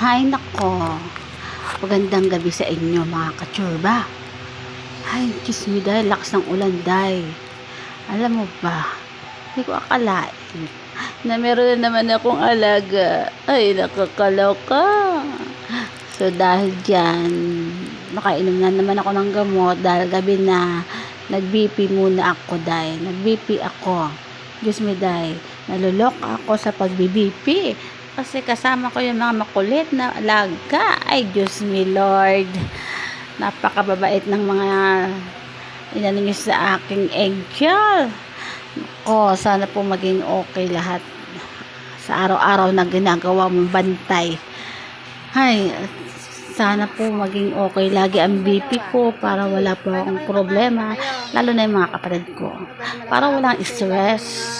Hay nako, magandang gabi sa inyo mga kachorba. Hay, kiss me dahil lakas ng ulan dahil. Alam mo ba, hindi ko akalain na meron na naman akong alaga. Ay, nakakaloka. So dahil dyan, makainom na naman ako ng gamot dahil gabi na. Nag-BP muna ako dahil. Nag-BP ako. Diyos me dahil. Nalulok ako sa pag-BP. Kasi kasama ko yung mga makulit na alaga. Ay, Diyos me Lord. Napakababait ng mga inano nyo sa aking angel. Sana po maging okay lahat sa araw-araw na ginagawa mong bantay. Ay, sana po maging okay lagi ang BP ko para wala po akong problema, lalo na yung mga kapatid ko. Para walang stress.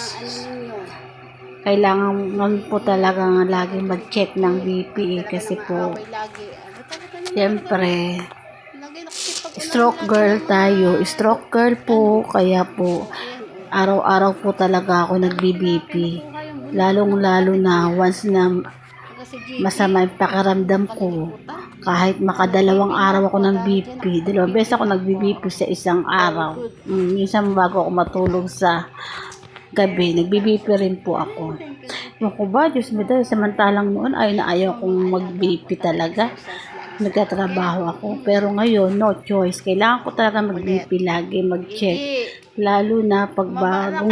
Kailangan po talaga lagi mag-check ng BP kasi po, siyempre, stroke girl tayo. Stroke girl po, kaya po, araw-araw po talaga ako nag-BP. Lalong-lalo na once na masama yung pakiramdam ko, kahit makadalawang araw ako ng BP, 2 beses ako nag-BP sa isang araw. Minsan bago ako matulog sa gabi, nag-BP rin po ako. Yung ko ba, Diyos me dahil samantalang noon ay naayaw kong mag-BP talaga. Nagtatrabaho ako. Pero ngayon, no choice. Kailangan ko talaga mag-BP lagi, mag-check. Lalo na pagbagong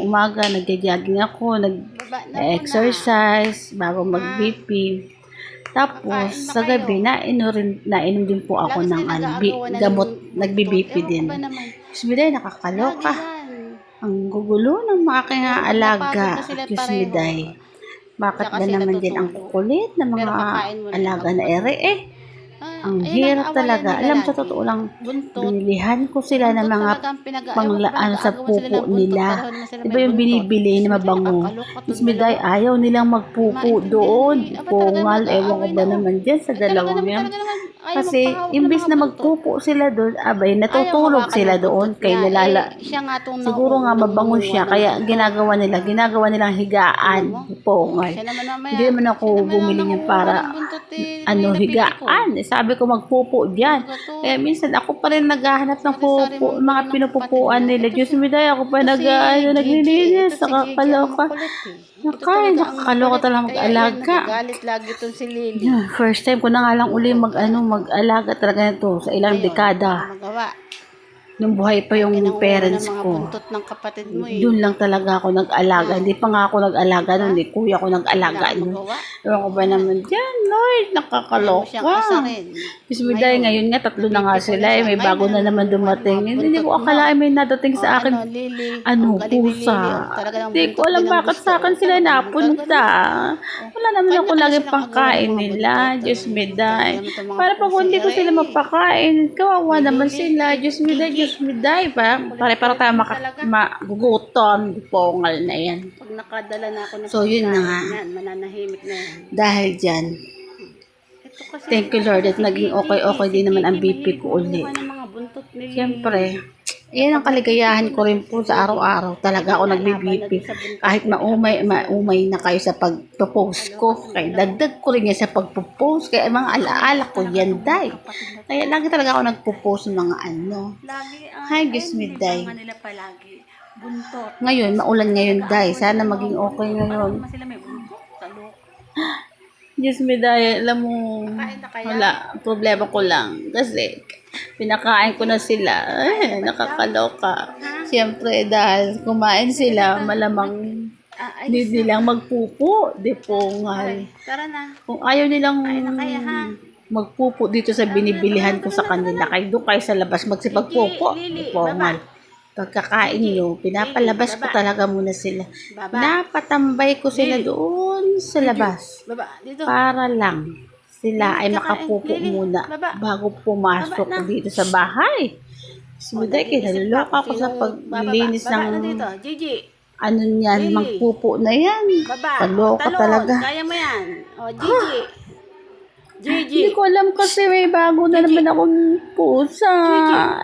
umaga, nag-jogging ako, nag-exercise, bago mag-BP. Tapos, sa gabi, nainom din po ako ng gamot, nag-BP din. Diyos me dahil, nakakaloka. Ang gugulo ng mga aking alaga. Diyos me dahil. Bakit ba naman din ang kukulit ng mga alaga na ere Ang hirap talaga. Alam, sa totoo lang, binilihan ko sila ng mga panglaan sa pupo nila. Diba yung binibili na mabango? Diyos me dahil, ayaw nilang magpupo doon. Pungal, ewan ko ba naman dyan sa dalawang yan. Kasi, imbis na magpupo sila doon, abay, natutulog sila doon. Kaya siguro nga mabango siya. Kaya ginagawa nilang higaan. Pungal. Hindi naman ako bumili niya para higaan. Sabi ko magpupo dyan. Kaya minsan ako pa rin naghahanap ng pupo, mga pinupupuan nila. Diyos me dahil, ako pa naglilinis. Nakakaloka. Nakakaloka talaga mag-alaga. Galit lagi itong si Lily. First time ko na nga lang uli mag-alaga talaga nito sa ilang dekada. Nung buhay pa yung parents ko. Buntot ng kapatid mo Doon lang talaga ako nag-alaga. Hindi pa nga ako nag-alaga noon. Kuya ko nag-alaga noon. Ewan ko ba naman dyan, Lord, nakakaloka. Kasi dahil ngayon nga, 3 na nga sila. May bago na naman dumating. Hindi ko akalain may nadating sa akin. Pusa. Hindi ko alam bakit sa akin sila napunta. Wala naman ako lagi pangkain nila. Diyos me dahil. Para pag hindi ko sila mapakain, kawawa naman sila. Diyos me dahil. Diyos me dahil. Para tayo magugutom. Pongal na yan. Pag nakadala na ako ng So, yun na nga. mananahimik na yan. Dahil dyan, thank you Lord at naging okay din naman ang BP ko uli. Siyempre, yan ang kaligayahan ko rin po sa araw-araw. Talaga ako nagbi-BP. Kahit maumay na kayo sa pagpo-post ko. Kaya dagdag ko rin yan sa pagpo-post. Kaya mga alaala ko yan, day. Kaya lagi talaga ako nagpo-post ng mga Hi, Diyos me dahil. Ngayon, maulan ngayon, day. Sana maging okay ngayon. Diyos me dahil, alam mo, wala, problema ko lang. Kasi, pinakain ko na sila. Nakakaloka. Siyempre, dahil kumain sila, malamang hindi nilang magpupo. Di po nga. Tara na. Kung ayaw nilang magpupo dito sa binibilihan ko sa kanila, kayo doon kayo sa labas magsipagpupo. Di po nga. Pagkakain nyo, pinapalabas ko talaga muna sila. Napatambay ko sila doon sa labas. Para lang sila ay makapupo muna bago pumasok dito sa bahay. Sumunod kinalulok ako sa paglilinis ng magpupo na yan. Kaloka talaga. Kaya mo yan. O, Gigi. Hindi ko alam kasi may bago na naman akong pusa.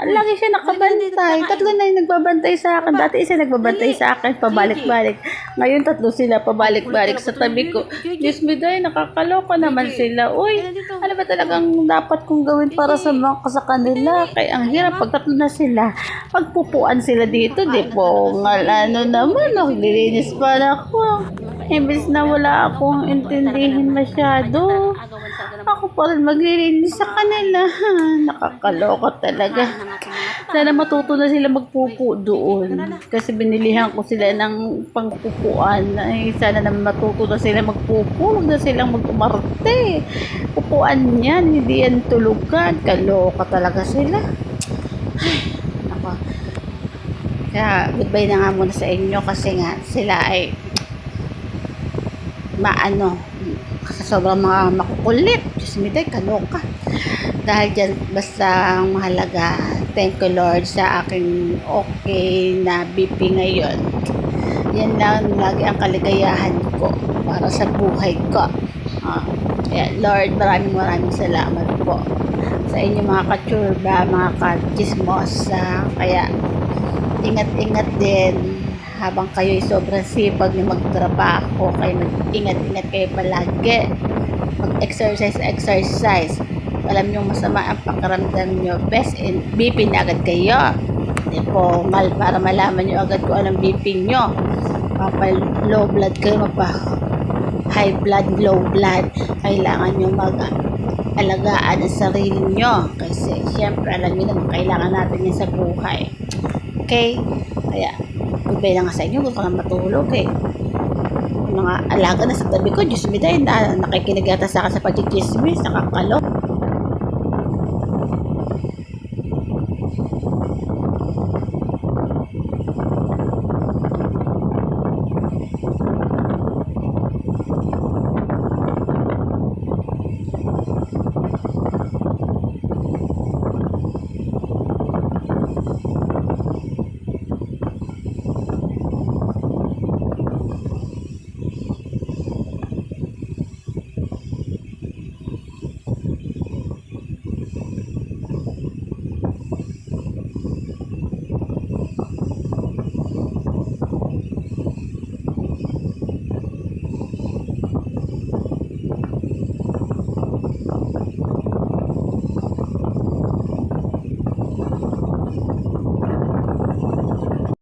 Lagi siya nakabantay. Tatlo na yung nagbabantay sa akin. Dati isa nagbabantay sa akin, pabalik-balik. Ngayon tatlo sila pabalik-balik sa tabi ko. Diyos me, day, nakakaloka naman sila. Uy, ano ba talagang dapat kong gawin para sa mga sa kanila? Kaya ang hirap pag tatlo na sila. Pagpupuan sila dito, di po. Ano naman, naglilinis pa na ako. Imbes na wala akong intindihin masyado. Ako pa rin maglilinis sa kanila. Nakakaloka talaga. Sana matuto na sila magpupo doon. Kasi binilihan ko sila ng pangpupuan. Ay, sana naman matuto na sila magpupo. Huwag na silang mag-umarte. Pupuan yan, hindi yan tulugan. Kaloka talaga sila. Ay, ako. Kaya goodbye na nga muna sa inyo kasi nga sila ay kasi sobrang mga makukulit. Diyos me, day, kaloka. Dahil dyan, basta ang mahalaga, thank you Lord sa aking okay na BP ngayon. Yan lang lagi ang kaligayahan ko para sa buhay ko. Kaya Lord, maraming salamat po sa inyo mga kachurba, mga kachismosa. Kaya ingat-ingat din habang kayo'y sobrang sipag na magtrabaho. Kayo mag-ingat-ingat kayo palagi. Mag-exercise. Alam nyo masama ang pakiramdam nyo. Best in BP na agad kayo. Hindi po, para malaman nyo agad kung anong BP nyo. Mapa-low blood kayo, mapa-high blood, low blood. Kailangan nyo mag-alagaan ang sarili nyo. Kasi syempre, alam nyo naman, kailangan natin yan sa buhay. Okay? Kaya, goodbye na nga sa inyo. Gusto ko na matulog eh. Mga alaga na sa tabi ko, Diyos me, dahil nakikinig yata sa akin sa pagchichismis, nakakalo.